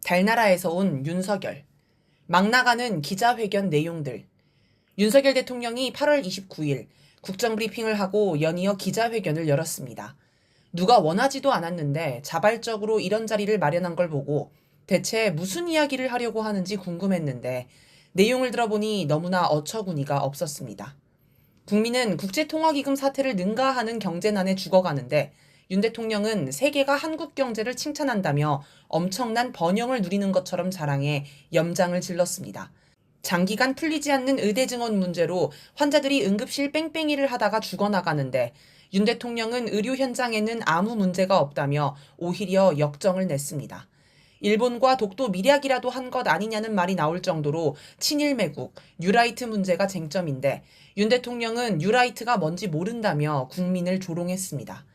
달나라에서 온 윤석열. 막 나가는 기자회견 내용들. 윤석열 대통령이 8월 29일 국정브리핑을 하고 연이어 기자회견을 열었습니다. 누가 원하지도 않았는데 자발적으로 이런 자리를 마련한 걸 보고 대체 무슨 이야기를 하려고 하는지 궁금했는데 내용을 들어보니 너무나 어처구니가 없었습니다. 국민은 국제통화기금 사태를 능가하는 경제난에 죽어가는데 윤 대통령은 세계가 한국 경제를 칭찬한다며 엄청난 번영을 누리는 것처럼 자랑해 염장을 질렀습니다. 장기간 풀리지 않는 의대 증원 문제로 환자들이 응급실 뺑뺑이를 하다가 죽어나가는데 윤 대통령은 의료 현장에는 아무 문제가 없다며 오히려 역정을 냈습니다. 일본과 독도 밀약이라도 한 것 아니냐는 말이 나올 정도로 친일 매국, 뉴라이트 문제가 쟁점인데 윤 대통령은 뉴라이트가 뭔지 모른다며 국민을 조롱했습니다.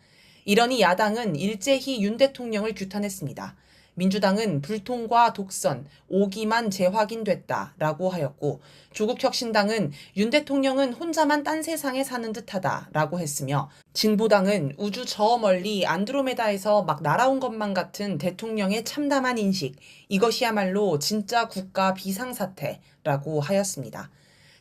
이러니 야당은 일제히 윤 대통령을 규탄했습니다. 민주당은 불통과 독선, 5기만 재확인됐다라고 하였고 조국혁신당은 윤 대통령은 혼자만 딴 세상에 사는 듯하다라고 했으며 진보당은 우주 저 멀리 안드로메다에서 막 날아온 것만 같은 대통령의 참담한 인식, 이것이야말로 진짜 국가 비상사태라고 하였습니다.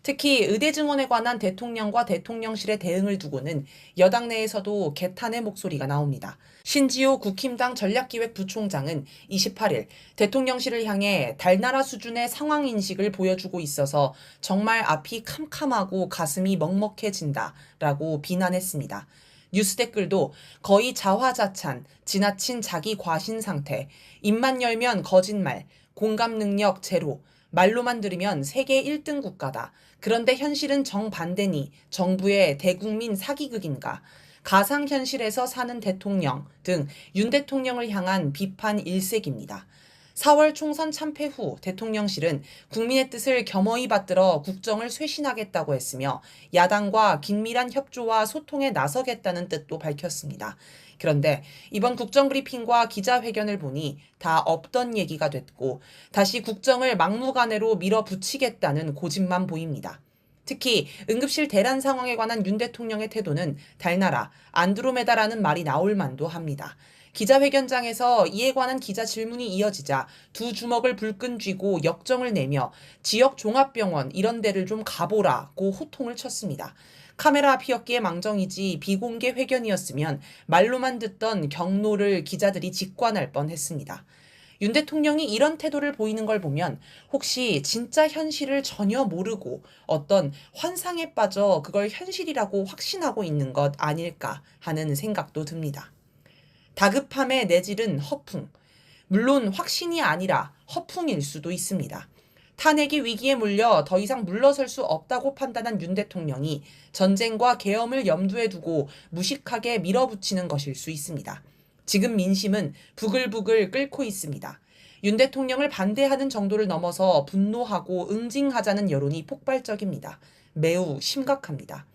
특히 의대 증원에 관한 대통령과 대통령실의 대응을 두고는 여당 내에서도 개탄의 목소리가 나옵니다. 신지호 국힘당 전략기획부총장은 28일 대통령실을 향해 달나라 수준의 상황인식을 보여주고 있어서 정말 앞이 캄캄하고 가슴이 먹먹해진다라고 비난했습니다. 뉴스 댓글도 거의 자화자찬, 지나친 자기 과신 상태, 입만 열면 거짓말, 공감 능력 제로, 말로만 들으면 세계 1등 국가다. 그런데 현실은 정반대니 정부의 대국민 사기극인가? 가상현실에서 사는 대통령 등 윤 대통령을 향한 비판 일색입니다. 4월 총선 참패 후 대통령실은 국민의 뜻을 겸허히 받들어 국정을 쇄신하겠다고 했으며 야당과 긴밀한 협조와 소통에 나서겠다는 뜻도 밝혔습니다. 그런데 이번 국정브리핑과 기자회견을 보니 다 없던 얘기가 됐고 다시 국정을 막무가내로 밀어붙이겠다는 고집만 보입니다. 특히 응급실 대란 상황에 관한 윤 대통령의 태도는 달나라, 안드로메다라는 말이 나올 만도 합니다. 기자회견장에서 이에 관한 기자 질문이 이어지자 두 주먹을 불끈 쥐고 역정을 내며 지역 종합병원 이런 데를 좀 가보라고 호통을 쳤습니다. 카메라 앞이었기에 망정이지 비공개 회견이었으면 말로만 듣던 경로를 기자들이 직관할 뻔했습니다. 윤 대통령이 이런 태도를 보이는 걸 보면 혹시 진짜 현실을 전혀 모르고 어떤 환상에 빠져 그걸 현실이라고 확신하고 있는 것 아닐까 하는 생각도 듭니다. 다급함에 내지른 허풍. 물론 확신이 아니라 허풍일 수도 있습니다. 탄핵이 위기에 몰려 더 이상 물러설 수 없다고 판단한 윤 대통령이 전쟁과 계엄을 염두에 두고 무식하게 밀어붙이는 것일 수 있습니다. 지금 민심은 부글부글 끓고 있습니다. 윤 대통령을 반대하는 정도를 넘어서 분노하고 응징하자는 여론이 폭발적입니다. 매우 심각합니다.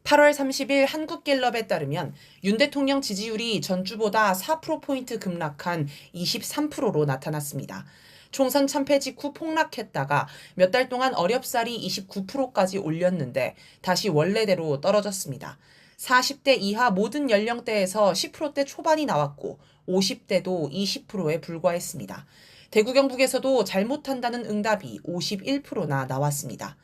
8월 30일 한국갤럽에 따르면 윤 대통령 지지율이 전주보다 4%포인트 급락한 23%로 나타났습니다. 총선 참패 직후 폭락했다가 몇 달 동안 어렵사리 29%까지 올렸는데 다시 원래대로 떨어졌습니다. 40대 이하 모든 연령대에서 10%대 초반이 나왔고 50대도 20%에 불과했습니다. 대구 경북에서도 잘못한다는 응답이 51%나 나왔습니다.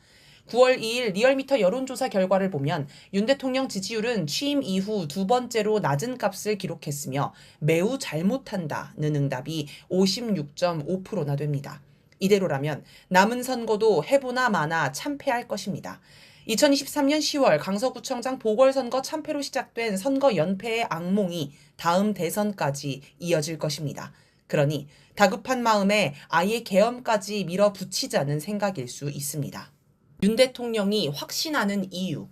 9월 2일 리얼미터 여론조사 결과를 보면 윤 대통령 지지율은 취임 이후 두 번째로 낮은 값을 기록했으며 매우 잘못한다는 응답이 56.5%나 됩니다. 이대로라면 남은 선거도 해보나 마나 참패할 것입니다. 2023년 10월 강서구청장 보궐선거 참패로 시작된 선거 연패의 악몽이 다음 대선까지 이어질 것입니다. 그러니 다급한 마음에 아예 계엄까지 밀어붙이자는 생각일 수 있습니다. 윤 대통령이 확신하는 이유.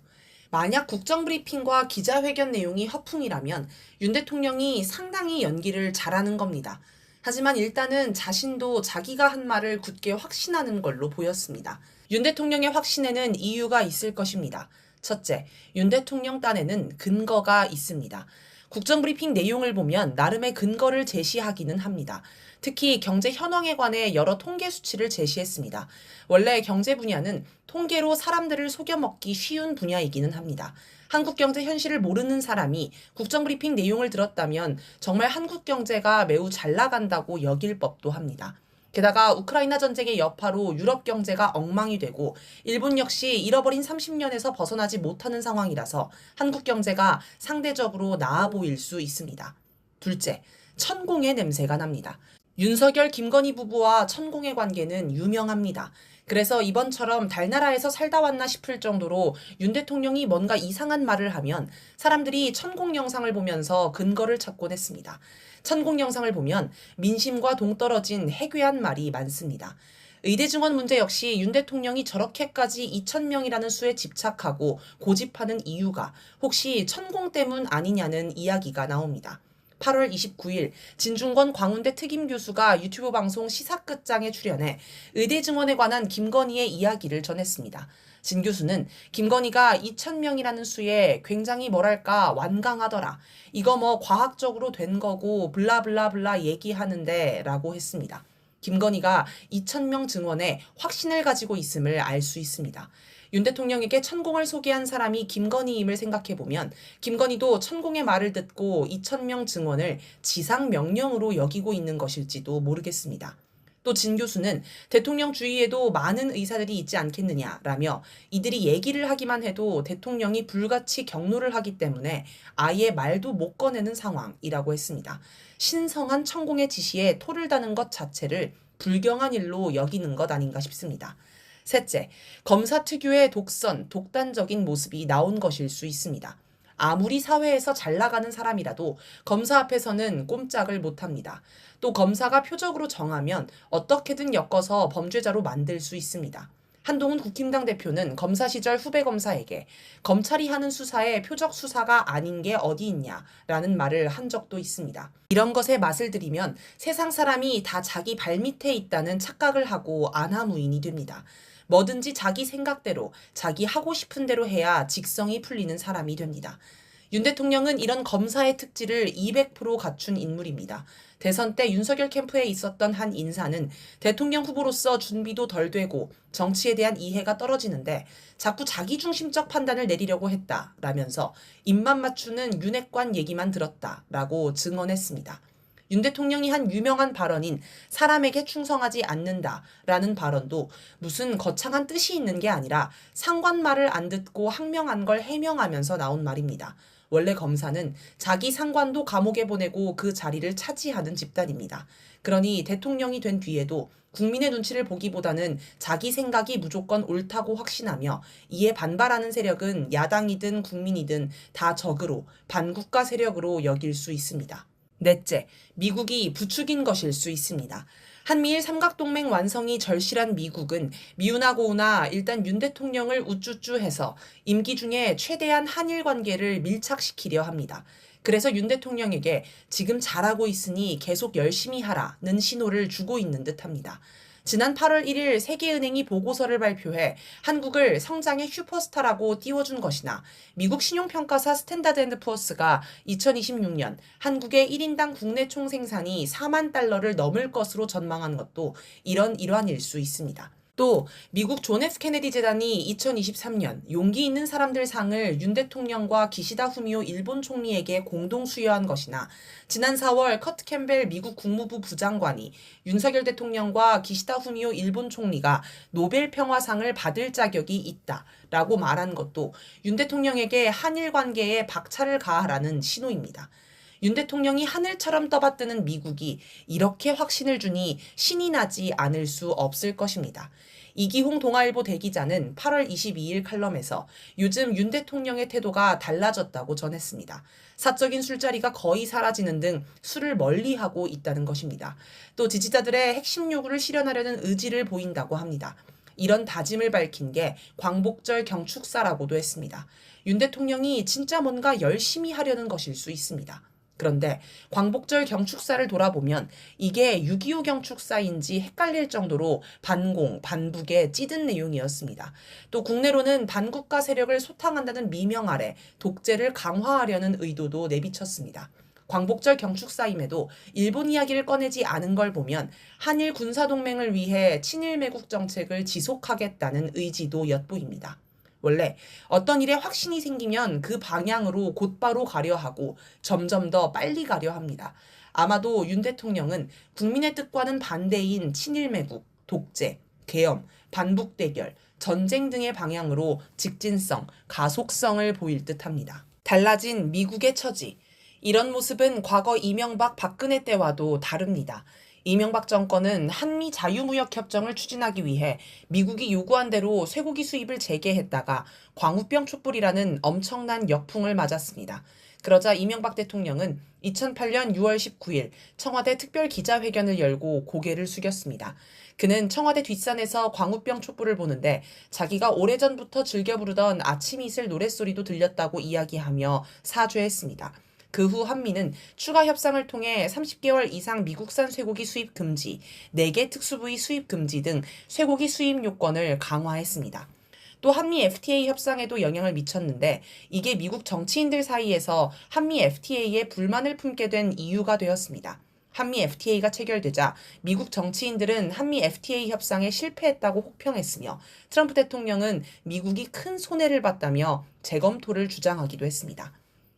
만약 국정브리핑과 기자회견 내용이 허풍이라면 윤 대통령이 상당히 연기를 잘하는 겁니다. 하지만 일단은 자신도 자기가 한 말을 굳게 확신하는 걸로 보였습니다. 윤 대통령의 확신에는 이유가 있을 것입니다. 첫째, 윤 대통령 딴에는 근거가 있습니다. 국정브리핑 내용을 보면 나름의 근거를 제시하기는 합니다. 특히 경제 현황에 관해 여러 통계 수치를 제시했습니다. 원래 경제 분야는 통계로 사람들을 속여먹기 쉬운 분야이기는 합니다. 한국 경제 현실을 모르는 사람이 국정브리핑 내용을 들었다면 정말 한국 경제가 매우 잘 나간다고 여길 법도 합니다. 게다가 우크라이나 전쟁의 여파로 유럽 경제가 엉망이 되고 일본 역시 잃어버린 30년에서 벗어나지 못하는 상황이라서 한국 경제가 상대적으로 나아 보일 수 있습니다. 둘째, 천공의 냄새가 납니다. 윤석열, 김건희 부부와 천공의 관계는 유명합니다. 그래서 이번처럼 달나라에서 살다 왔나 싶을 정도로 윤 대통령이 뭔가 이상한 말을 하면 사람들이 천공 영상을 보면서 근거를 찾곤 했습니다. 천공 영상을 보면 민심과 동떨어진 해괴한 말이 많습니다. 의대 증원 문제 역시 윤 대통령이 저렇게까지 2,000명이라는 수에 집착하고 고집하는 이유가 혹시 천공 때문 아니냐는 이야기가 나옵니다. 8월 29일 진중권 광운대 특임 교수가 유튜브 방송 시사끝장에 출연해 의대 증원에 관한 김건희의 이야기를 전했습니다. 진 교수는 김건희가 2,000명이라는 수에 굉장히 뭐랄까 완강하더라. 이거 뭐 과학적으로 된 거고 블라블라블라 얘기하는데 라고 했습니다. 김건희가 2,000명 증원에 확신을 가지고 있음을 알 수 있습니다. 윤 대통령에게 천공을 소개한 사람이 김건희임을 생각해보면 김건희도 천공의 말을 듣고 2,000명 증원을 지상 명령으로 여기고 있는 것일지도 모르겠습니다. 또 진 교수는 대통령 주위에도 많은 의사들이 있지 않겠느냐라며 이들이 얘기를 하기만 해도 대통령이 불같이 경로를 하기 때문에 아예 말도 못 꺼내는 상황이라고 했습니다. 신성한 천공의 지시에 토를 다는 것 자체를 불경한 일로 여기는 것 아닌가 싶습니다. 셋째, 검사 특유의 독선, 독단적인 모습이 나온 것일 수 있습니다. 아무리 사회에서 잘 나가는 사람이라도 검사 앞에서는 꼼짝을 못합니다. 또 검사가 표적으로 정하면 어떻게든 엮어서 범죄자로 만들 수 있습니다. 한동훈 국힘당 대표는 검사 시절 후배 검사에게 검찰이 하는 수사에 표적 수사가 아닌 게 어디 있냐라는 말을 한 적도 있습니다. 이런 것에 맛을 들이면 세상 사람이 다 자기 발밑에 있다는 착각을 하고 안하무인이 됩니다. 뭐든지 자기 생각대로, 자기 하고 싶은 대로 해야 직성이 풀리는 사람이 됩니다. 윤 대통령은 이런 검사의 특질을 200% 갖춘 인물입니다. 대선 때 윤석열 캠프에 있었던 한 인사는 대통령 후보로서 준비도 덜 되고 정치에 대한 이해가 떨어지는데 자꾸 자기중심적 판단을 내리려고 했다라면서 입만 맞추는 윤핵관 얘기만 들었다라고 증언했습니다. 윤 대통령이 한 유명한 발언인 사람에게 충성하지 않는다라는 발언도 무슨 거창한 뜻이 있는 게 아니라 상관 말을 안 듣고 항명한 걸 해명하면서 나온 말입니다. 원래 검사는 자기 상관도 감옥에 보내고 그 자리를 차지하는 집단입니다. 그러니 대통령이 된 뒤에도 국민의 눈치를 보기보다는 자기 생각이 무조건 옳다고 확신하며 이에 반발하는 세력은 야당이든 국민이든 다 적으로 반국가 세력으로 여길 수 있습니다. 넷째, 미국이 부추긴 것일 수 있습니다. 한미일 삼각동맹 완성이 절실한 미국은 미우나 고우나 일단 윤 대통령을 우쭈쭈해서 임기 중에 최대한 한일 관계를 밀착시키려 합니다. 그래서 윤 대통령에게 지금 잘하고 있으니 계속 열심히 하라는 신호를 주고 있는 듯합니다. 지난 8월 1일 세계은행이 보고서를 발표해 한국을 성장의 슈퍼스타라고 띄워준 것이나 미국 신용평가사 스탠다드 앤드 푸어스가 2026년 한국의 1인당 국내 총생산이 4만 달러를 넘을 것으로 전망한 것도 이런 일환일 수 있습니다. 또 미국 존 F 케네디 재단이 2023년 용기 있는 사람들 상을 윤 대통령과 기시다 후미오 일본 총리에게 공동 수여한 것이나 지난 4월 커트 캠벨 미국 국무부 부장관이 윤석열 대통령과 기시다 후미오 일본 총리가 노벨 평화상을 받을 자격이 있다라고 말한 것도 윤 대통령에게 한일 관계에 박차를 가하라는 신호입니다. 윤 대통령이 하늘처럼 떠받드는 미국이 이렇게 확신을 주니 신이 나지 않을 수 없을 것입니다. 이기홍 동아일보 대기자는 8월 22일 칼럼에서 요즘 윤 대통령의 태도가 달라졌다고 전했습니다. 사적인 술자리가 거의 사라지는 등 술을 멀리하고 있다는 것입니다. 또 지지자들의 핵심 요구를 실현하려는 의지를 보인다고 합니다. 이런 다짐을 밝힌 게 광복절 경축사라고도 했습니다. 윤 대통령이 진짜 뭔가 열심히 하려는 것일 수 있습니다. 그런데 광복절 경축사를 돌아보면 이게 6.25 경축사인지 헷갈릴 정도로 반공, 반북에 찌든 내용이었습니다. 또 국내로는 반국가 세력을 소탕한다는 미명 아래 독재를 강화하려는 의도도 내비쳤습니다. 광복절 경축사임에도 일본 이야기를 꺼내지 않은 걸 보면 한일 군사동맹을 위해 친일 매국 정책을 지속하겠다는 의지도 엿보입니다. 원래 어떤 일에 확신이 생기면 그 방향으로 곧바로 가려 하고 점점 더 빨리 가려 합니다. 아마도 윤 대통령은 국민의 뜻과는 반대인 친일매국, 독재, 계엄, 반북 대결, 전쟁 등의 방향으로 직진성, 가속성을 보일 듯합니다. 달라진 미국의 처지. 이런 모습은 과거 이명박 박근혜 때와도 다릅니다. 이명박 정권은 한미 자유무역협정을 추진하기 위해 미국이 요구한 대로 쇠고기 수입을 재개했다가 광우병 촛불이라는 엄청난 역풍을 맞았습니다. 그러자 이명박 대통령은 2008년 6월 19일 청와대 특별 기자회견을 열고 고개를 숙였습니다. 그는 청와대 뒷산에서 광우병 촛불을 보는데 자기가 오래전부터 즐겨 부르던 아침 이슬 노랫소리도 들렸다고 이야기하며 사죄했습니다. 그 후 한미는 추가 협상을 통해 30개월 이상 미국산 쇠고기 수입 금지, 4개 특수부위 수입 금지 등 쇠고기 수입 요건을 강화했습니다. 또 한미 FTA 협상에도 영향을 미쳤는데 이게 미국 정치인들 사이에서 한미 FTA에 불만을 품게 된 이유가 되었습니다. 한미 FTA가 체결되자 미국 정치인들은 한미 FTA 협상에 실패했다고 혹평했으며 트럼프 대통령은 미국이 큰 손해를 봤다며 재검토를 주장하기도 했습니다.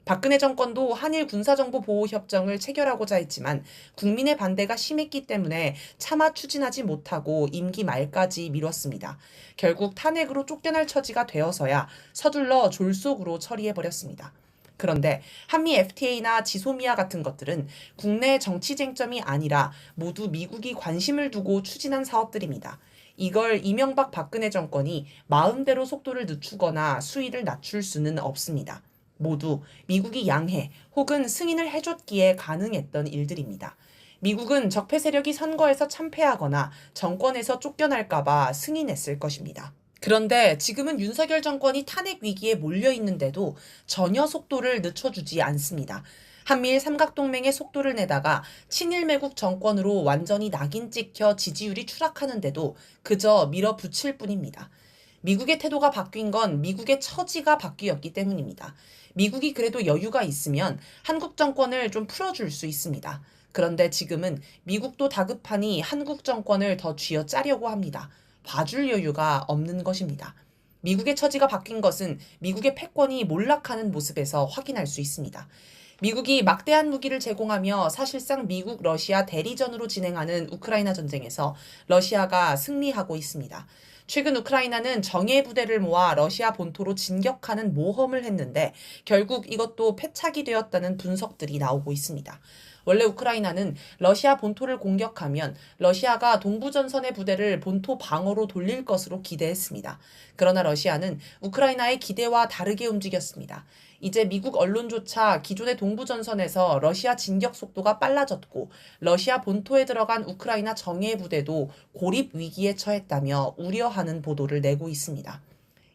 박근혜 정권도 한일 군사정보보호협정을 체결하고자 했지만 국민의 반대가 심했기 때문에 차마 추진하지 못하고 임기 말까지 미뤘습니다. 결국 탄핵으로 쫓겨날 처지가 되어서야 서둘러 졸속으로 처리해버렸습니다. 그런데 한미 FTA나 지소미아 같은 것들은 국내 정치 쟁점이 아니라 모두 미국이 관심을 두고 추진한 사업들입니다. 이걸 이명박 박근혜 정권이 마음대로 속도를 늦추거나 수위를 낮출 수는 없습니다. 모두 미국이 양해 혹은 승인을 해줬기에 가능했던 일들입니다. 미국은 적폐 세력이 선거에서 참패하거나 정권에서 쫓겨날까봐 승인했을 것입니다. 그런데 지금은 윤석열 정권이 탄핵 위기에 몰려 있는데도 전혀 속도를 늦춰주지 않습니다. 한미일 삼각동맹의 속도를 내다가 친일매국 정권으로 완전히 낙인 찍혀 지지율이 추락하는데도 그저 밀어붙일 뿐입니다. 미국의 태도가 바뀐 건 미국의 처지가 바뀌었기 때문입니다. 미국이 그래도 여유가 있으면 한국 정권을 좀 풀어줄 수 있습니다. 그런데 지금은 미국도 다급하니 한국 정권을 더 쥐어짜려고 합니다. 봐줄 여유가 없는 것입니다. 미국의 처지가 바뀐 것은 미국의 패권이 몰락하는 모습에서 확인할 수 있습니다. 미국이 막대한 무기를 제공하며 사실상 미국 러시아 대리전으로 진행하는 우크라이나 전쟁에서 러시아가 승리하고 있습니다. 최근 우크라이나는 정예 부대를 모아 러시아 본토로 진격하는 모험을 했는데 결국 이것도 패착이 되었다는 분석들이 나오고 있습니다. 원래 우크라이나는 러시아 본토를 공격하면 러시아가 동부전선의 부대를 본토 방어로 돌릴 것으로 기대했습니다. 그러나 러시아는 우크라이나의 기대와 다르게 움직였습니다. 이제 미국 언론조차 기존의 동부전선에서 러시아 진격 속도가 빨라졌고 러시아 본토에 들어간 우크라이나 정예 부대도 고립 위기에 처했다며 우려하는 보도를 내고 있습니다.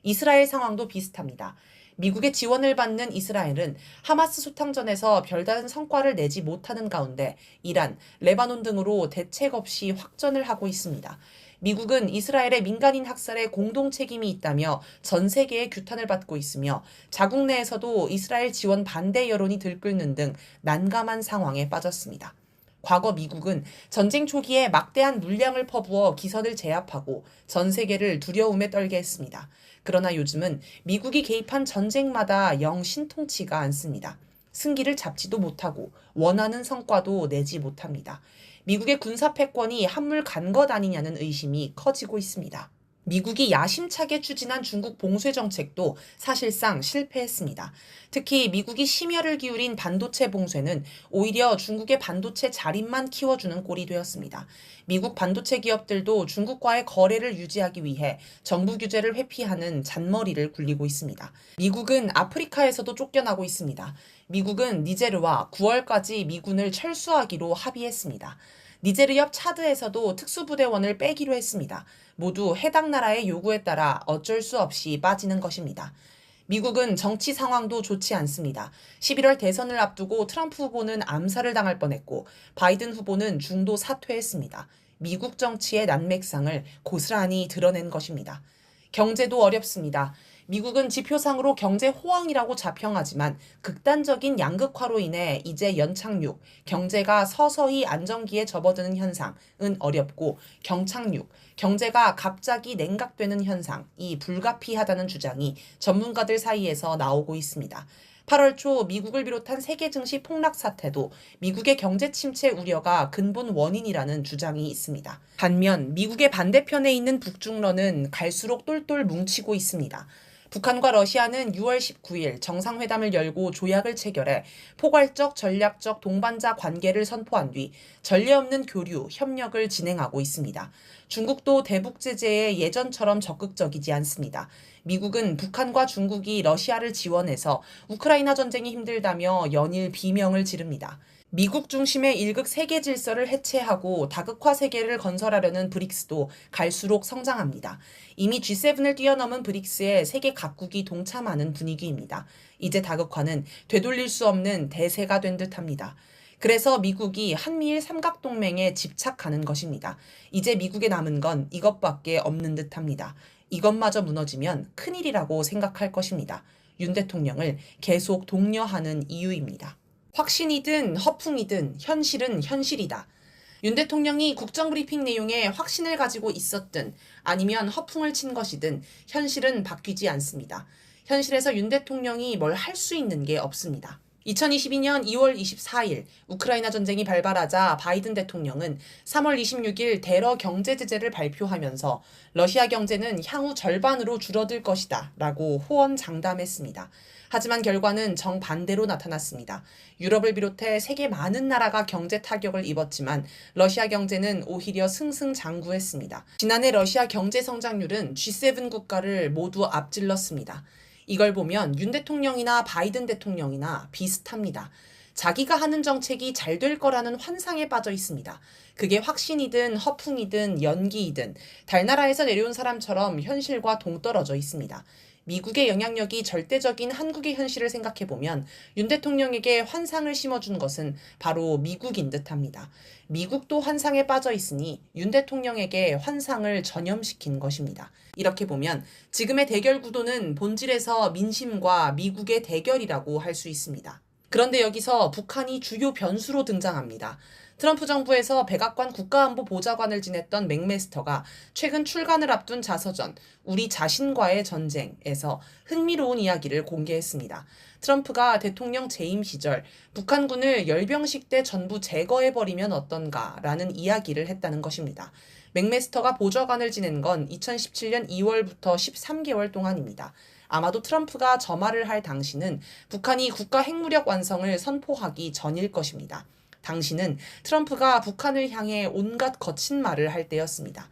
이스라엘 상황도 비슷합니다. 미국의 지원을 받는 이스라엘은 하마스 소탕전에서 별다른 성과를 내지 못하는 가운데 이란, 레바논 등으로 대책 없이 확전을 하고 있습니다. 미국은 이스라엘의 민간인 학살에 공동 책임이 있다며 전 세계의 규탄을 받고 있으며 자국 내에서도 이스라엘 지원 반대 여론이 들끓는 등 난감한 상황에 빠졌습니다. 과거 미국은 전쟁 초기에 막대한 물량을 퍼부어 기선을 제압하고 전 세계를 두려움에 떨게 했습니다. 그러나 요즘은 미국이 개입한 전쟁마다 영 신통치가 않습니다. 승기를 잡지도 못하고 원하는 성과도 내지 못합니다. 미국의 군사 패권이 한물 간 것 아니냐는 의심이 커지고 있습니다. 미국이 야심차게 추진한 중국 봉쇄 정책도 사실상 실패했습니다. 특히 미국이 심혈을 기울인 반도체 봉쇄는 오히려 중국의 반도체 자립만 키워주는 꼴이 되었습니다. 미국 반도체 기업들도 중국과의 거래를 유지하기 위해 정부 규제를 회피하는 잔머리를 굴리고 있습니다. 미국은 아프리카에서도 쫓겨나고 있습니다. 미국은 니제르와 9월까지 미군을 철수하기로 합의했습니다. 니제르 옆 차드에서도 특수부대원을 빼기로 했습니다. 모두 해당 나라의 요구에 따라 어쩔 수 없이 빠지는 것입니다. 미국은 정치 상황도 좋지 않습니다. 11월 대선을 앞두고 트럼프 후보는 암살을 당할 뻔했고 바이든 후보는 중도 사퇴했습니다. 미국 정치의 난맥상을 고스란히 드러낸 것입니다. 경제도 어렵습니다. 미국은 지표상으로 경제 호황이라고 자평하지만 극단적인 양극화로 인해 이제 연착륙, 경제가 서서히 안정기에 접어드는 현상은 어렵고 경착륙, 경제가 갑자기 냉각되는 현상이 불가피하다는 주장이 전문가들 사이에서 나오고 있습니다. 8월 초 미국을 비롯한 세계 증시 폭락 사태도 미국의 경제 침체 우려가 근본 원인이라는 주장이 있습니다. 반면 미국의 반대편에 있는 북중러는 갈수록 똘똘 뭉치고 있습니다. 북한과 러시아는 6월 19일 정상회담을 열고 조약을 체결해 포괄적 전략적 동반자 관계를 선포한 뒤 전례 없는 교류, 협력을 진행하고 있습니다. 중국도 대북 제재에 예전처럼 적극적이지 않습니다. 미국은 북한과 중국이 러시아를 지원해서 우크라이나 전쟁이 힘들다며 연일 비명을 지릅니다. 미국 중심의 일극 세계 질서를 해체하고 다극화 세계를 건설하려는 브릭스도 갈수록 성장합니다. 이미 G7을 뛰어넘은 브릭스에 세계 각국이 동참하는 분위기입니다. 이제 다극화는 되돌릴 수 없는 대세가 된 듯합니다. 그래서 미국이 한미일 삼각동맹에 집착하는 것입니다. 이제 미국에 남은 건 이것밖에 없는 듯합니다. 이것마저 무너지면 큰일이라고 생각할 것입니다. 윤 대통령을 계속 독려하는 이유입니다. 확신이든 허풍이든 현실은 현실이다. 윤 대통령이 국정브리핑 내용에 확신을 가지고 있었든 아니면 허풍을 친 것이든 현실은 바뀌지 않습니다. 현실에서 윤 대통령이 뭘 할 수 있는 게 없습니다. 2022년 2월 24일 우크라이나 전쟁이 발발하자 바이든 대통령은 3월 26일 대러 경제 제재를 발표하면서 러시아 경제는 향후 절반으로 줄어들 것이다 라고 호언장담했습니다. 하지만 결과는 정반대로 나타났습니다. 유럽을 비롯해 세계 많은 나라가 경제 타격을 입었지만 러시아 경제는 오히려 승승장구했습니다. 지난해 러시아 경제 성장률은 G7 국가를 모두 앞질렀습니다. 이걸 보면 윤 대통령이나 바이든 대통령이나 비슷합니다. 자기가 하는 정책이 잘 될 거라는 환상에 빠져 있습니다. 그게 확신이든 허풍이든 연기이든 달나라에서 내려온 사람처럼 현실과 동떨어져 있습니다. 미국의 영향력이 절대적인 한국의 현실을 생각해보면 윤 대통령에게 환상을 심어준 것은 바로 미국인 듯합니다. 미국도 환상에 빠져 있으니 윤 대통령에게 환상을 전염시킨 것입니다. 이렇게 보면 지금의 대결 구도는 본질에서 민심과 미국의 대결이라고 할 수 있습니다. 그런데 여기서 북한이 주요 변수로 등장합니다. 트럼프 정부에서 백악관 국가안보보좌관을 지냈던 맥메스터가 최근 출간을 앞둔 자서전 우리 자신과의 전쟁에서 흥미로운 이야기를 공개했습니다. 트럼프가 대통령 재임 시절 북한군을 열병식 때 전부 제거해버리면 어떤가라는 이야기를 했다는 것입니다. 맥메스터가 보좌관을 지낸 건 2017년 2월부터 13개월 동안입니다. 아마도 트럼프가 저 말을 할 당시는 북한이 국가 핵무력 완성을 선포하기 전일 것입니다. 당시는 트럼프가 북한을 향해 온갖 거친 말을 할 때였습니다.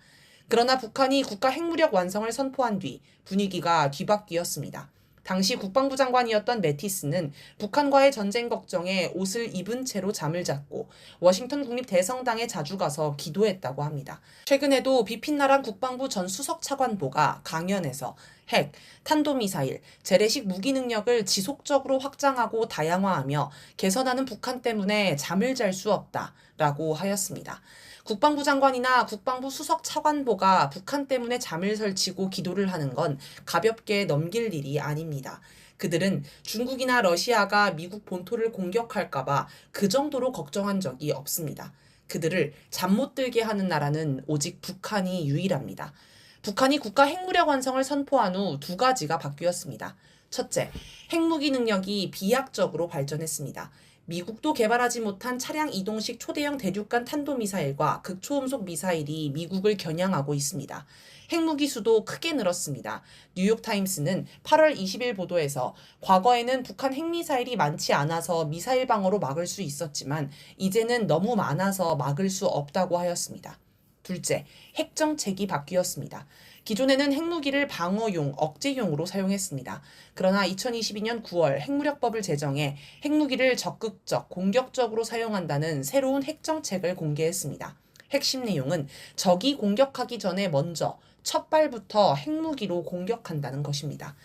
그러나 북한이 국가 핵무력 완성을 선포한 뒤 분위기가 뒤바뀌었습니다. 당시 국방부 장관이었던 매티스는 북한과의 전쟁 걱정에 옷을 입은 채로 잠을 잤고 워싱턴 국립대성당에 자주 가서 기도했다고 합니다. 최근에도 비핀나란 국방부 전 수석 차관보가 강연에서 핵, 탄도미사일, 재래식 무기 능력을 지속적으로 확장하고 다양화하며 개선하는 북한 때문에 잠을 잘 수 없다라고 하였습니다. 국방부 장관이나 국방부 수석 차관보가 북한 때문에 잠을 설치고 기도를 하는 건 가볍게 넘길 일이 아닙니다. 그들은 중국이나 러시아가 미국 본토를 공격할까봐 그 정도로 걱정한 적이 없습니다. 그들을 잠 못 들게 하는 나라는 오직 북한이 유일합니다. 북한이 국가 핵무력 완성을 선포한 후 두 가지가 바뀌었습니다. 첫째, 핵무기 능력이 비약적으로 발전했습니다. 미국도 개발하지 못한 차량 이동식 초대형 대륙간 탄도미사일과 극초음속 미사일이 미국을 겨냥하고 있습니다. 핵무기 수도 크게 늘었습니다. 뉴욕타임스는 8월 20일 보도에서 과거에는 북한 핵미사일이 많지 않아서 미사일 방어로 막을 수 있었지만 이제는 너무 많아서 막을 수 없다고 하였습니다. 둘째, 핵정책이 바뀌었습니다. 기존에는 핵무기를 방어용, 억제용으로 사용했습니다. 그러나 2022년 9월 핵무력법을 제정해 핵무기를 적극적, 공격적으로 사용한다는 새로운 핵정책을 공개했습니다. 핵심 내용은 적이 공격하기 전에 먼저 첫 발부터 핵무기로 공격한다는 것입니다.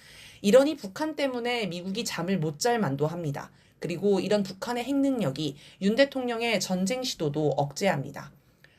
이러니 북한 때문에 미국이 잠을 못 잘 만도 합니다. 그리고 이런 북한의 핵능력이 윤 대통령의 전쟁 시도도 억제합니다.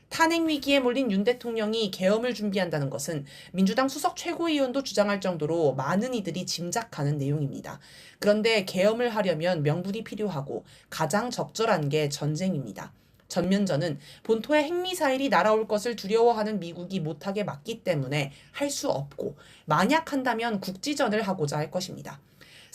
탄핵 위기에 몰린 윤 대통령이 계엄을 준비한다는 것은 민주당 수석 최고위원도 주장할 정도로 많은 이들이 짐작하는 내용입니다. 그런데 계엄을 하려면 명분이 필요하고 가장 적절한 게 전쟁입니다. 전면전은 본토에 핵미사일이 날아올 것을 두려워하는 미국이 못하게 막기 때문에 할 수 없고 만약 한다면 국지전을 하고자 할 것입니다.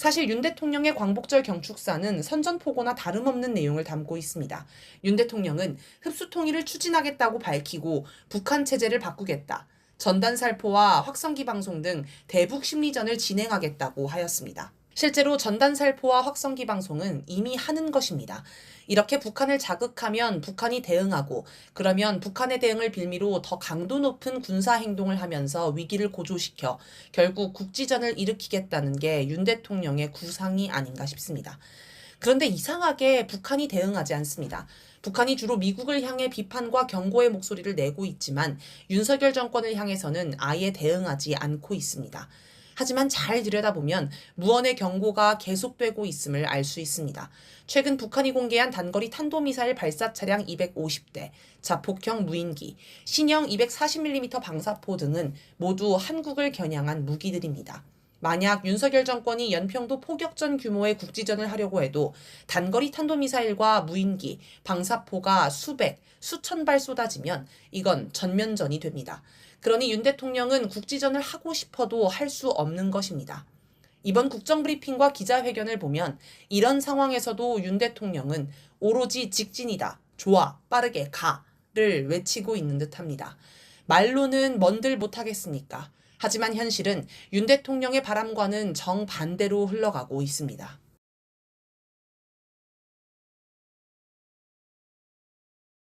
사실 윤 대통령의 광복절 경축사는 선전포고나 다름없는 내용을 담고 있습니다. 윤 대통령은 흡수통일을 추진하겠다고 밝히고 북한 체제를 바꾸겠다. 전단살포와 확성기 방송 등 대북 심리전을 진행하겠다고 하였습니다. 실제로 전단살포와 확성기 방송은 이미 하는 것입니다. 이렇게 북한을 자극하면 북한이 대응하고, 그러면 북한의 대응을 빌미로 더 강도 높은 군사 행동을 하면서 위기를 고조시켜 결국 국지전을 일으키겠다는 게 윤 대통령의 구상이 아닌가 싶습니다. 그런데 이상하게 북한이 대응하지 않습니다. 북한이 주로 미국을 향해 비판과 경고의 목소리를 내고 있지만 윤석열 정권을 향해서는 아예 대응하지 않고 있습니다. 하지만 잘 들여다보면 무언의 경고가 계속되고 있음을 알 수 있습니다. 최근 북한이 공개한 단거리 탄도미사일 발사 차량 250대, 자폭형 무인기, 신형 240mm 방사포 등은 모두 한국을 겨냥한 무기들입니다. 만약 윤석열 정권이 연평도 포격전 규모의 국지전을 하려고 해도 단거리 탄도미사일과 무인기, 방사포가 수백, 수천 발 쏟아지면 이건 전면전이 됩니다. 그러니 윤 대통령은 국지전을 하고 싶어도 할 수 없는 것입니다. 이번 국정브리핑과 기자회견을 보면 이런 상황에서도 윤 대통령은 오로지 직진이다, 좋아, 빠르게 가를 외치고 있는 듯합니다. 말로는 뭔들 못하겠습니까? 하지만 현실은 윤 대통령의 바람과는 정반대로 흘러가고 있습니다.